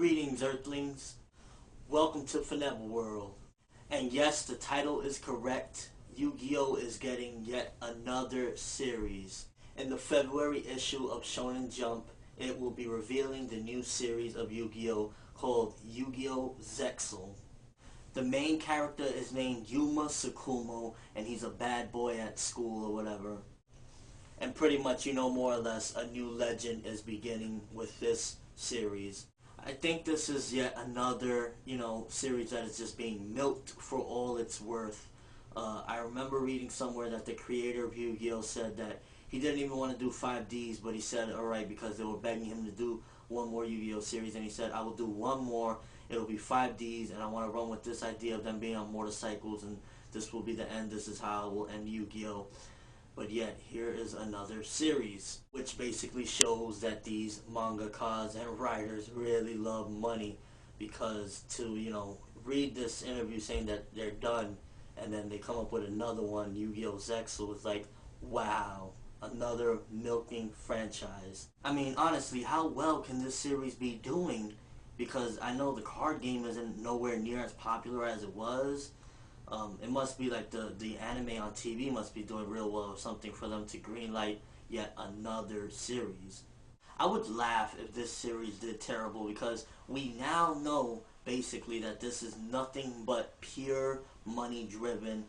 Greetings, Earthlings. Welcome to ForneverWorld. And yes, the title is correct. Yu-Gi-Oh! Is getting yet another series. In the February issue of Shonen Jump, it will be revealing the new series of Yu-Gi-Oh! Called Yu-Gi-Oh! Zexal. The main character is named Yuma Tsukumo, and he's a bad boy at school or whatever. And pretty much, more or less, a new legend is beginning with this series. I think this is yet another, series that is just being milked for all it's worth. I remember reading somewhere that the creator of Yu-Gi-Oh! Said that he didn't even want to do 5Ds, but he said, alright, because they were begging him to do one more Yu-Gi-Oh! Series, and he said, I will do one more, it'll be 5Ds, and I want to run with this idea of them being on motorcycles, and this will be the end, this is how I will end Yu-Gi-Oh! But yet, here is another series, which basically shows that these mangaka and writers really love money, because to, read this interview saying that they're done, and then they come up with another one, Yu-Gi-Oh! Zexal, is like, wow, another milking franchise. I mean, honestly, how well can this series be doing? Because I know the card game isn't nowhere near as popular as it was. It must be like the anime on TV must be doing real well or something for them to greenlight yet another series. I would laugh if this series did terrible, because we now know basically that this is nothing but pure money driven.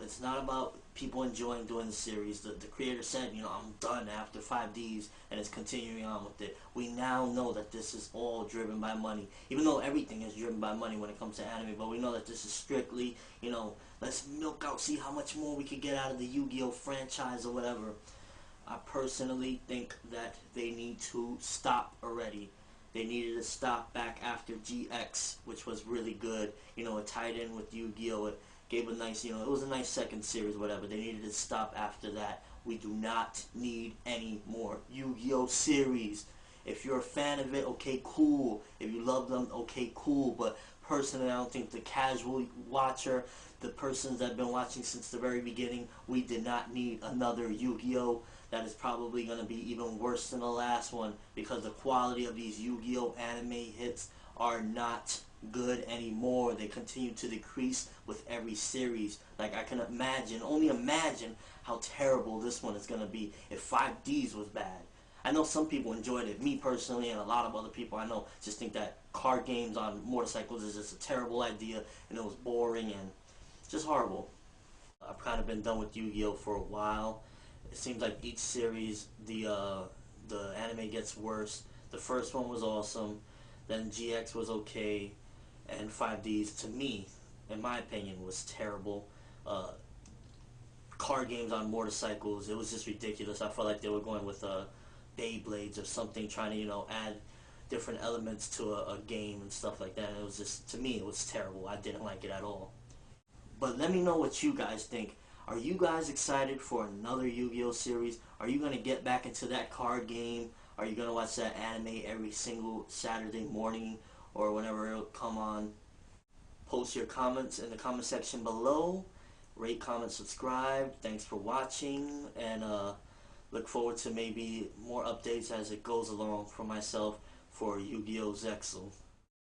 It's not about people enjoying doing the series. The creator said, I'm done after 5Ds, and it's continuing on with it. We now know that this is all driven by money, even though everything is driven by money when it comes to anime, but we know that this is strictly, let's milk out, see how much more we could get out of the Yu-Gi-Oh! Franchise or whatever. I personally think that they need to stop already. They needed to stop back after GX, which was really good. It tied in with Yu-Gi-Oh! It gave a nice, it was a nice second series, whatever. They needed to stop after that. We do not need any more Yu-Gi-Oh! Series. If you're a fan of it, okay, cool. If you love them, okay, cool. But personally, I don't think the casual watcher, the persons that have been watching since the very beginning, we did not need another Yu-Gi-Oh! That is probably going to be even worse than the last one, because the quality of these Yu-Gi-Oh! Anime hits are not good anymore. They continue to decrease with every series. Like, I can only imagine how terrible this one is going to be if 5Ds was bad. I know some people enjoyed it. Me personally, and a lot of other people I know, just think that card games on motorcycles is just a terrible idea, and it was boring and just horrible. I've kind of been done with Yu-Gi-Oh! For a while. It seems like each series, the anime gets worse. The first one was awesome, then GX was okay, and 5Ds, to me, in my opinion, was terrible. Card games on motorcycles, it was just ridiculous. I felt like they were going with Beyblades or something, trying to, add different elements to a game and stuff like that. And it was just, to me, it was terrible. I didn't like it at all. But let me know what you guys think. Are you guys excited for another Yu-Gi-Oh! Series? Are you going to get back into that card game? Are you going to watch that anime every single Saturday morning or whenever it'll come on? Post your comments in the comment section below. Rate, comment, subscribe. Thanks for watching, and look forward to maybe more updates as it goes along for myself for Yu-Gi-Oh! Zexal.